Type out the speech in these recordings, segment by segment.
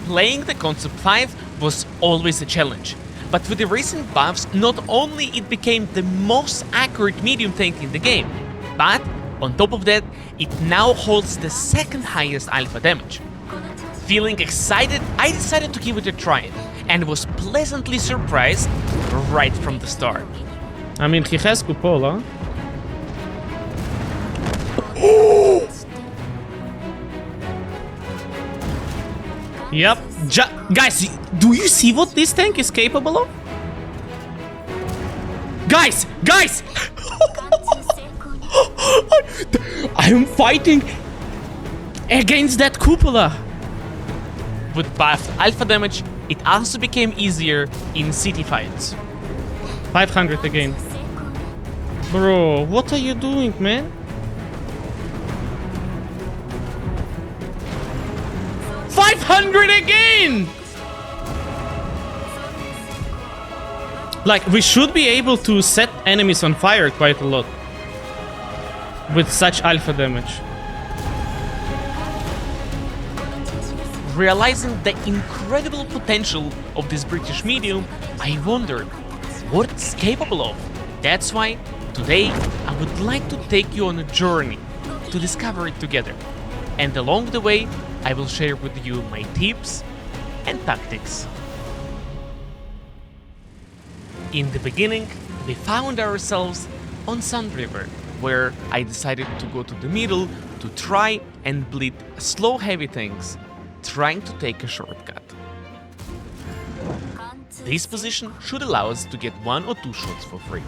Playing the Concept 5 was always a challenge, but with the recent buffs, not only it became the most accurate medium tank in the game, but on top of that, it now holds the second highest alpha damage. Feeling excited, I decided to give it a try, and was pleasantly surprised right from the start. I mean, he has cupola. Yep. Guys, do you see what this tank is capable of? Guys! I'm fighting against that cupola. With buffed alpha damage, it also became easier in city fights. 500 again. Bro, what are you doing, man? $500 again! Like, we should be able to set enemies on fire quite a lot with such alpha damage. Realizing the incredible potential of this British medium, I wondered what it's capable of. That's why today I would like to take you on a journey to discover it together. And along the way, I will share with you my tips and tactics. In the beginning, we found ourselves on Sand River, where I decided to go to the middle to try and bleed slow heavy tanks, trying to take a shortcut. This position should allow us to get 1 or 2 shots for free,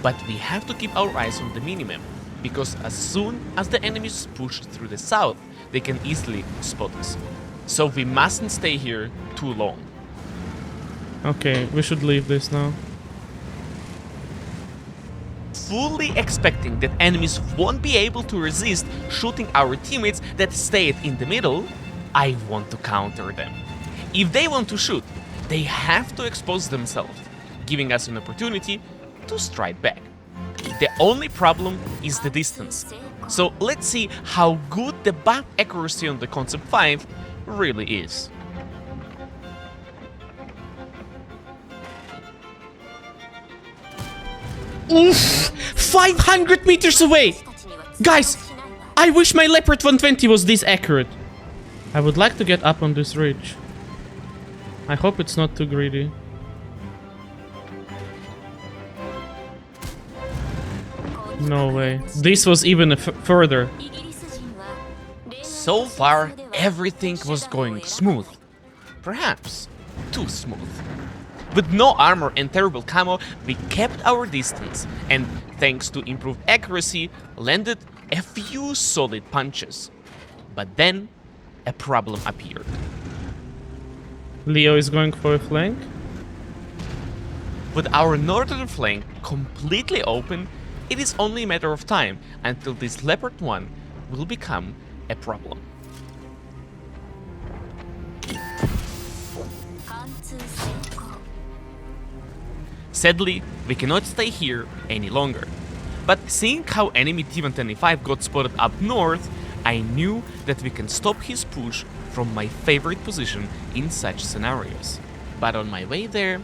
but we have to keep our eyes on the minimap, because as soon as the enemies push through the south, they can easily spot us. So we mustn't stay here too long. Okay, we should leave this now. Fully expecting that enemies won't be able to resist shooting our teammates that stayed in the middle, I want to counter them. If they want to shoot, they have to expose themselves, giving us an opportunity to strike back. The only problem is the distance. So let's see how good the buff accuracy on the Concept 5 really is. Oof! 500 meters away! Guys, I wish my Leopard 120 was this accurate. I would like to get up on this ridge. I hope it's not too greedy. No way. This was even further. So far, everything was going smooth. Perhaps too smooth. With no armor and terrible camo, we kept our distance and, thanks to improved accuracy, landed a few solid punches. But then, a problem appeared. Leo is going for a flank. With our northern flank completely open, it is only a matter of time until this Leopard 1 will become a problem. Sadly, we cannot stay here any longer. But seeing how enemy T-125 got spotted up north, I knew that we can stop his push from my favorite position in such scenarios. But on my way there,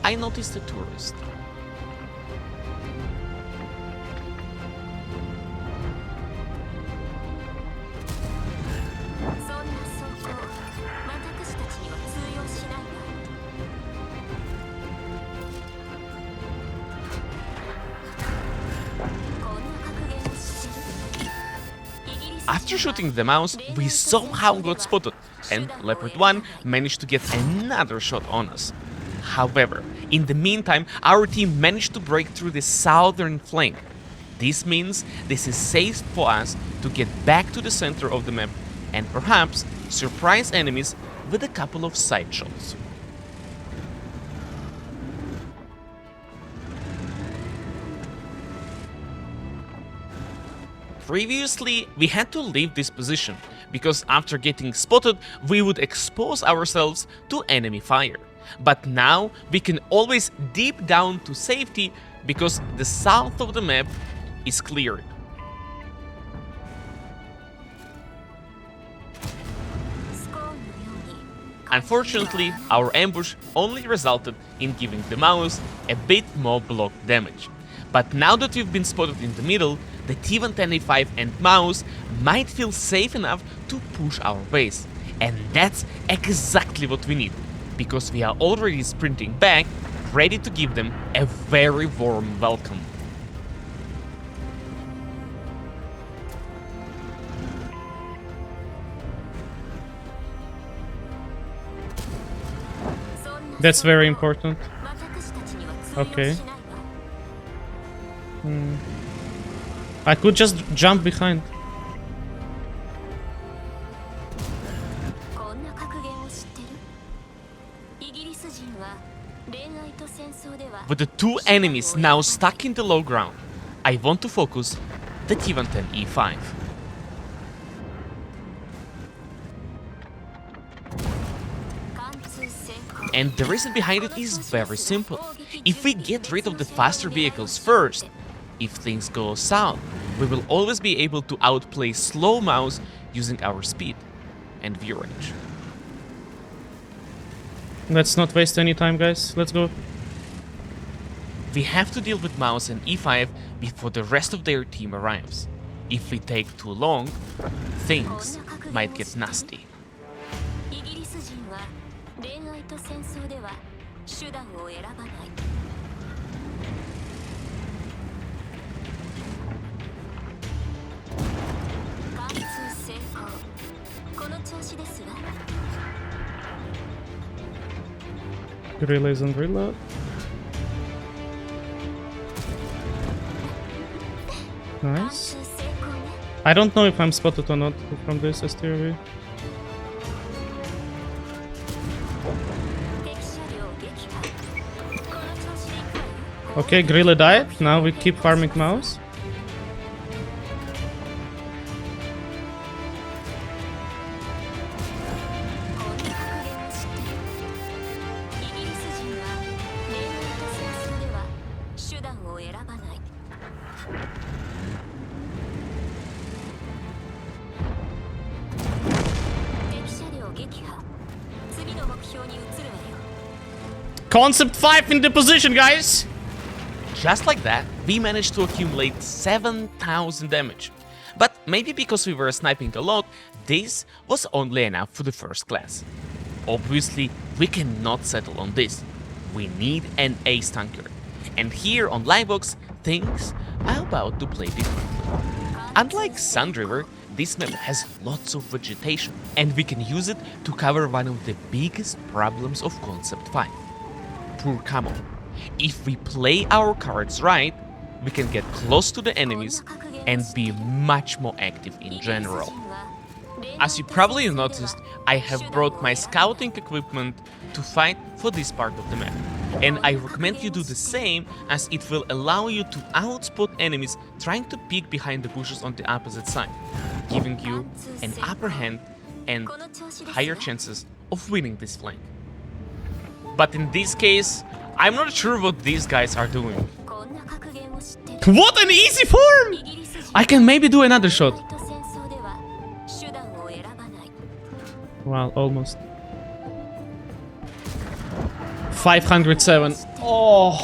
I noticed a tourist. After shooting the mouse, we somehow got spotted, and Leopard 1 managed to get another shot on us. However, in the meantime, our team managed to break through the southern flank. This means this is safe for us to get back to the center of the map and perhaps surprise enemies with a couple of side shots. Previously, we had to leave this position, because after getting spotted, we would expose ourselves to enemy fire. But now, we can always dip down to safety, because the south of the map is cleared. Unfortunately, our ambush only resulted in giving the mouse a bit more block damage. But now that we've been spotted in the middle, the T-10A5 and mouse might feel safe enough to push our base. And that's exactly what we need, because we are already sprinting back, ready to give them a very warm welcome. That's very important. Okay. I could just jump behind. With the two enemies now stuck in the low ground, I want to focus the T-10E5. And the reason behind it is very simple. If we get rid of the faster vehicles first, if things go south, we will always be able to outplay slow mouse using our speed and view range. Let's not waste any time, guys. Let's go. We have to deal with mouse and E5 before the rest of their team arrives. If we take too long, things might get nasty. Relays and reload. Nice. I don't know if I'm spotted or not from this STRV. Okay, Grilla died. Now we keep farming mouse. Concept 5 in the position, guys! Just like that, we managed to accumulate 7,000 damage. But maybe because we were sniping a lot, this was only enough for the first class. Obviously, we cannot settle on this. We need an ace tanker. And here on Livebox, things are about to play differently. Unlike Sand River, this map has lots of vegetation, and we can use it to cover one of the biggest problems of Concept 5. Poor camo. If we play our cards right, we can get close to the enemies and be much more active in general. As you probably noticed, I have brought my scouting equipment to fight for this part of the map. And I recommend you do the same, as it will allow you to outspot enemies trying to peek behind the bushes on the opposite side, giving you an upper hand and higher chances of winning this flank. But in this case, I'm not sure what these guys are doing. What an easy form! I can maybe do another shot. Wow, almost. 507. Oh.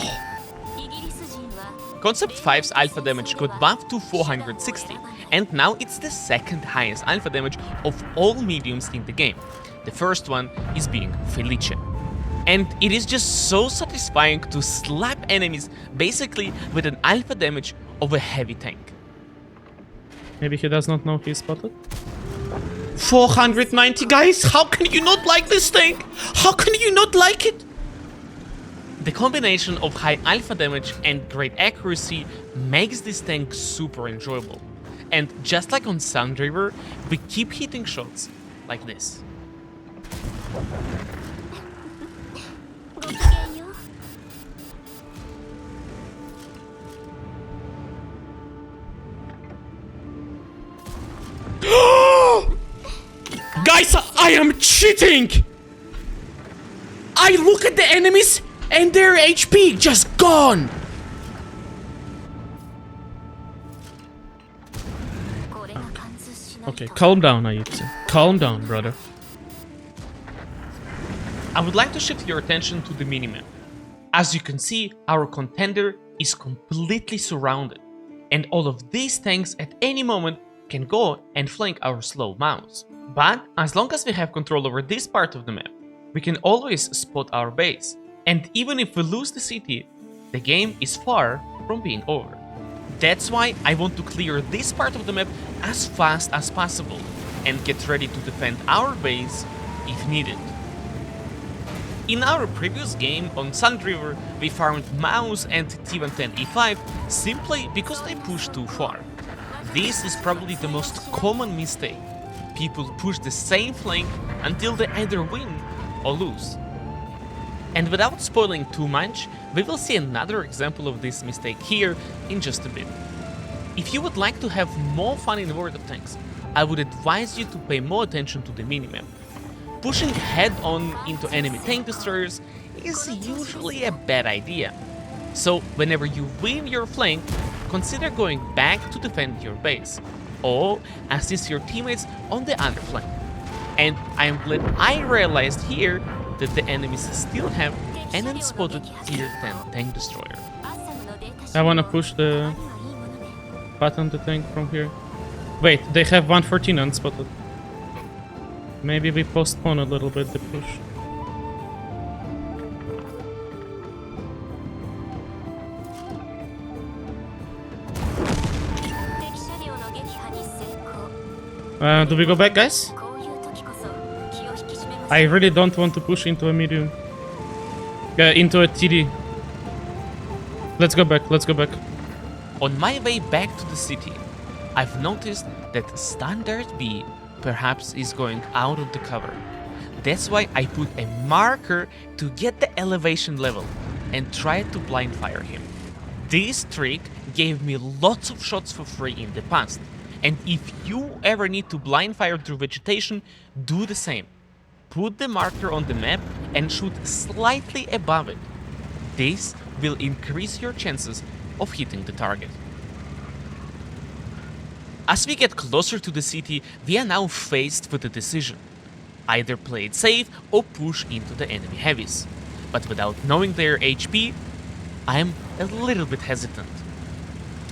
Concept 5's alpha damage got buffed to 460, and now it's the second highest alpha damage of all mediums in the game. The first one is being Felice. And it is just so satisfying to slap enemies basically with an alpha damage of a heavy tank. Maybe he does not know he's spotted. 490, guys! How can you not like this thing? How can you not like it? The combination of high alpha damage and great accuracy makes this tank super enjoyable. And just like on Sand River, we keep hitting shots like this. Guys, I am cheating! I look at the enemies and their HP just gone! Okay, calm down, iyouxin. Calm down, brother. I would like to shift your attention to the minimap. As you can see, our contender is completely surrounded, and all of these tanks at any moment can go and flank our slow mouse. But as long as we have control over this part of the map, we can always spot our base, and even if we lose the city, the game is far from being over. That's why I want to clear this part of the map as fast as possible and get ready to defend our base if needed. In our previous game on Sand River, we farmed Mouse and T110 E5 simply because they pushed too far. This is probably the most common mistake. People push the same flank until they either win or lose. And without spoiling too much, we will see another example of this mistake here in just a bit. If you would like to have more fun in World of Tanks, I would advise you to pay more attention to the minimap. Pushing head-on into enemy tank destroyers is usually a bad idea. So whenever you win your flank, consider going back to defend your base, or assist your teammates on the other flank. And I'm glad I realized here that the enemies still have an unspotted tier 10 tank destroyer. I wanna push the button the tank from here. Wait, they have 114 unspotted. Maybe we postpone a little bit the push. Do we go back, guys? I really don't want to push into a medium. Into a TD. Let's go back, let's go back. On my way back to the city, I've noticed that Standard B perhaps is going out of the cover. That's why I put a marker to get the elevation level and tried to blind fire him. This trick gave me lots of shots for free in the past, and if you ever need to blind fire through vegetation, do the same. Put the marker on the map and shoot slightly above it. This will increase your chances of hitting the target. As we get closer to the city, we are now faced with a decision. Either play it safe or push into the enemy heavies. But without knowing their HP, I am a little bit hesitant.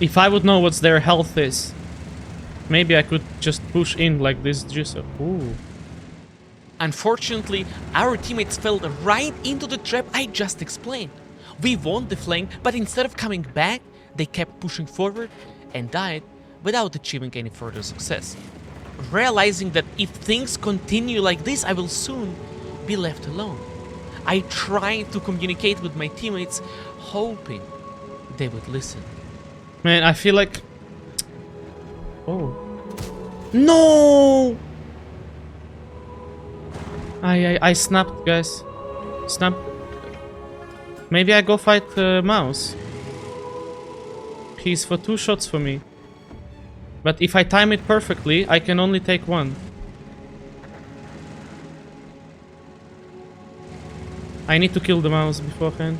If I would know what their health is, maybe I could just push in like this juicer. Ooh. Unfortunately, our teammates fell right into the trap I just explained. We won the flank, but instead of coming back, they kept pushing forward and died without achieving any further success. Realizing that if things continue like this, I will soon be left alone. I tried to communicate with my teammates, hoping they would listen. Man, I feel like... Oh. No! I snapped, guys. Snap. Maybe I go fight Mouse. He's for 2 shots for me. But if I time it perfectly, I can only take 1. I need to kill the Mouse beforehand.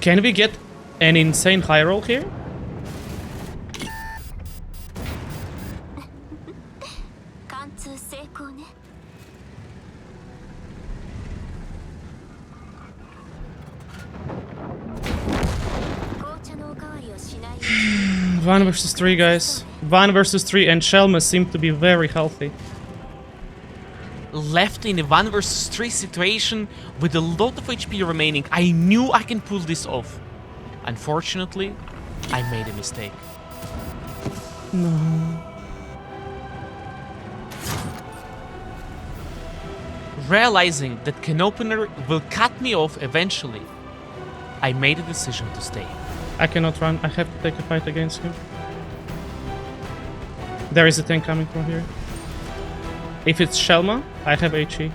Can we get an insane high roll here? One versus 3, guys. 1 versus 3, and Shelma seem to be very healthy. Left in a 1 versus 3 situation with a lot of HP remaining, I knew I can pull this off. Unfortunately, I made a mistake. No. Realizing that can opener will cut me off eventually, I made a decision to stay. I cannot run. I have to take a fight against him. There is a tank coming from here. If it's Shelma, I have HE.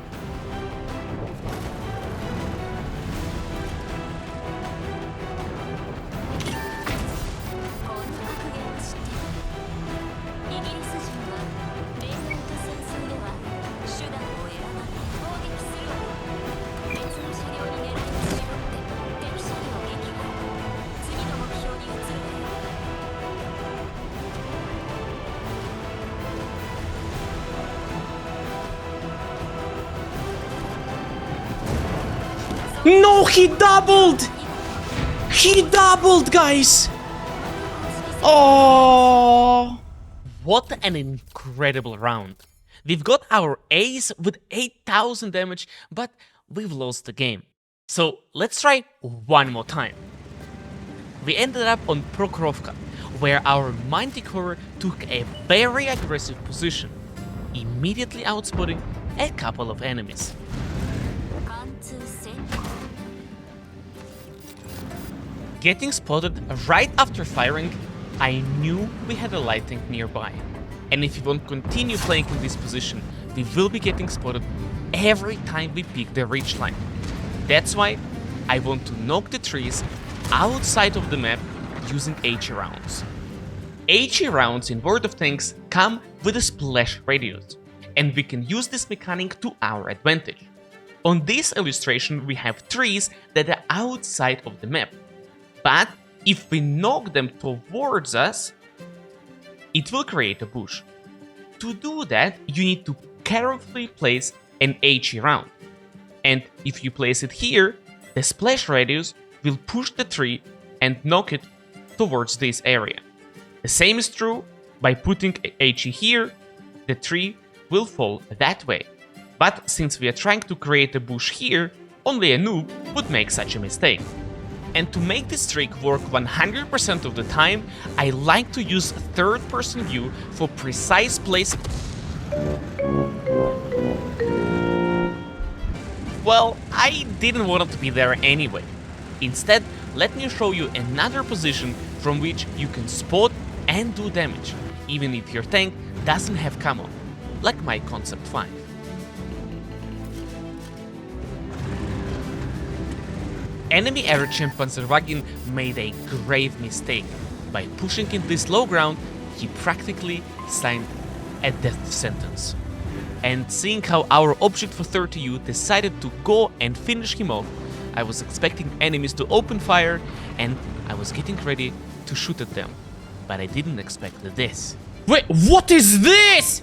No, he doubled! He doubled, guys! Oh! What an incredible round. We've got our ace with 8000 damage, but we've lost the game. So let's try one more time. We ended up on Prokhorovka, where our Manticore took a very aggressive position, immediately outspotting a couple of enemies. Getting spotted right after firing, I knew we had a light tank nearby. And if we won't continue playing in this position, we will be getting spotted every time we pick the ridge line. That's why I want to knock the trees outside of the map using HE rounds. HE rounds in World of Tanks come with a splash radius, and we can use this mechanic to our advantage. On this illustration we have trees that are outside of the map, but if we knock them towards us, it will create a bush. To do that, you need to carefully place an HE round, and if you place it here, the splash radius will push the tree and knock it towards this area. The same is true by putting HE here, the tree will fall that way. But since we are trying to create a bush here, only a noob would make such a mistake. And to make this trick work 100% of the time, I like to use third-person view for precise placement. Well, I didn't want it to be there anyway. Instead, let me show you another position from which you can spot and do damage, even if your tank doesn't have camo, like my Concept 5. Enemy air champ Panzerwagen made a grave mistake. By pushing in this low ground, he practically signed a death sentence. And seeing how our Object for 30U decided to go and finish him off, I was expecting enemies to open fire and I was getting ready to shoot at them. But I didn't expect this. Wait, what is this?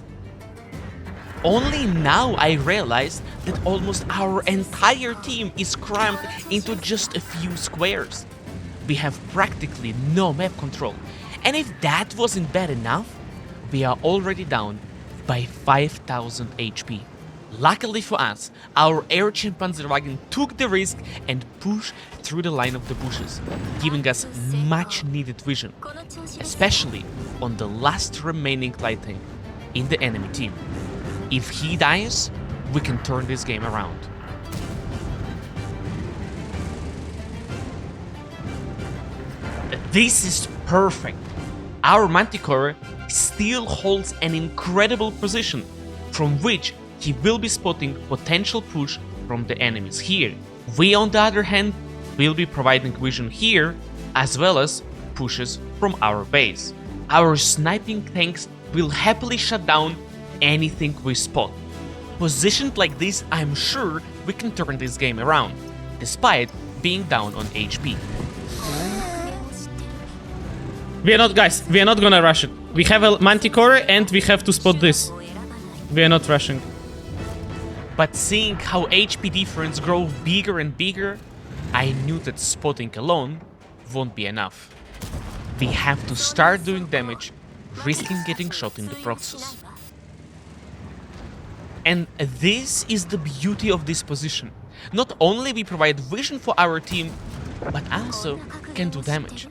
Only now I realized that almost our entire team is crammed into just a few squares. We have practically no map control, and if that wasn't bad enough, we are already down by 5000 HP. Luckily for us, our air champ Panzerwagen took the risk and pushed through the line of the bushes, giving us much needed vision, especially on the last remaining light tank in the enemy team. If he dies, we can turn this game around. This is perfect. Our Manticore still holds an incredible position from which he will be spotting potential push from the enemies here. We, on the other hand, will be providing vision here as well as pushes from our base. Our sniping tanks will happily shut down anything we spot. Positioned like this, I'm sure we can turn this game around, despite being down on HP. We are not, guys, we are not gonna rush it. We have a Manticore and we have to spot this. We are not rushing. But seeing how HP difference grow bigger and bigger, I knew that spotting alone won't be enough. We have to start doing damage, risking getting shot in the process. And this is the beauty of this position. Not only we provide vision for our team, but also can do damage,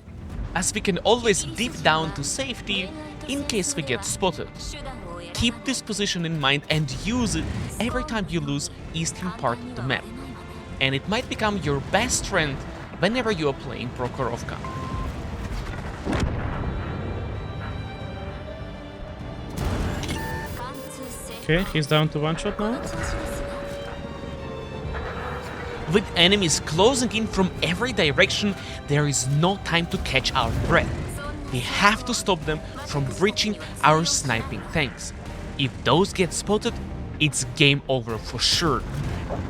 as we can always dip down to safety in case we get spotted. Keep this position in mind and use it every time you lose eastern part of the map, and it might become your best friend whenever you are playing Prokhorovka. Okay, he's down to one shot now. With enemies closing in from every direction, there is no time to catch our breath. We have to stop them from reaching our sniping tanks. If those get spotted, it's game over for sure.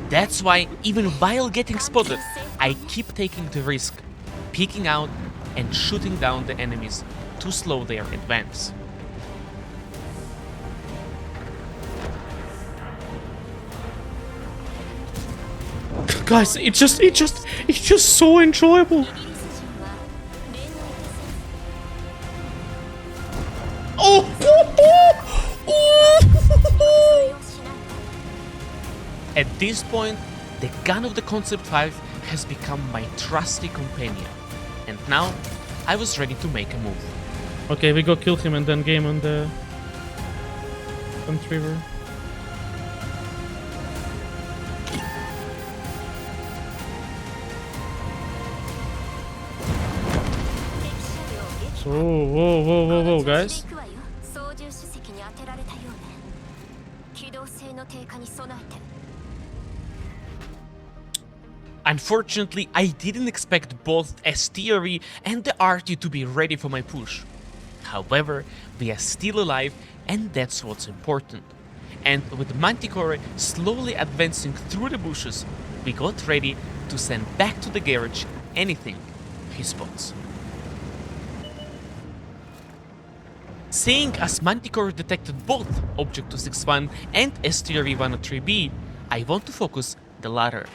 That's why, even while getting spotted, I keep taking the risk, peeking out and shooting down the enemies to slow their advance. Guys, it's just so enjoyable. Oh! At this point, the gun of the Concept 5 has become my trusty companion. And now, I was ready to make a move. Okay, we go kill him and then game on the Retriever. Whoa, whoa, whoa, whoa, whoa, guys. Unfortunately, I didn't expect both STRE and the RT to be ready for my push. However, we are still alive, and that's what's important. And with Manticore slowly advancing through the bushes, we got ready to send back to the garage anything he spots. Seeing as Manticore detected both Object 261 and STRE-103B, I want to focus the latter.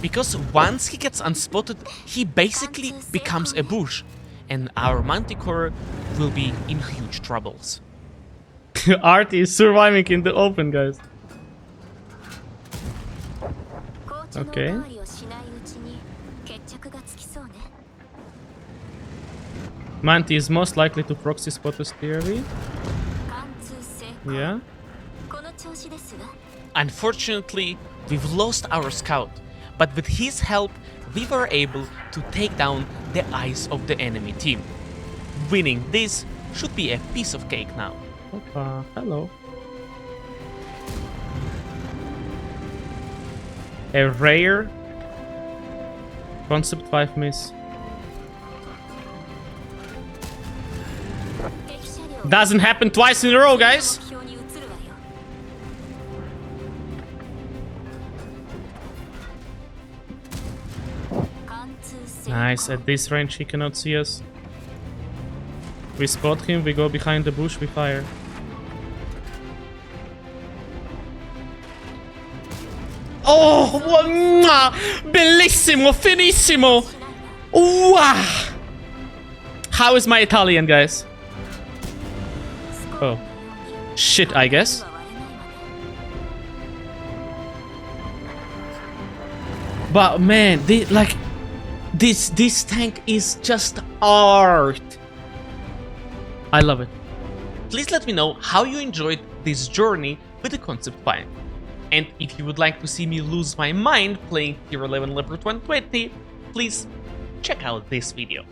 Because once he gets unspotted, he basically becomes a bush, and our Manticore will be in huge troubles. Artie is surviving in the open, guys. Okay. Manti is most likely to proxy spot us theory. Yeah. Unfortunately, we've lost our scout, but with his help, we were able to take down the eyes of the enemy team. Winning this should be a piece of cake now. Opa, hello. A rare Concept 5 miss. Doesn't happen twice in a row, guys. Nice, at this range he cannot see us. We spot him, we go behind the bush, we fire. Oh, bellissimo, finissimo. Wow. How is my Italian, guys? Oh, shit, I guess. But man, this tank is just art. I love it. Please let me know how you enjoyed this journey with the Concept 5. And if you would like to see me lose my mind playing Tier 11 Leopard 120, please check out this video.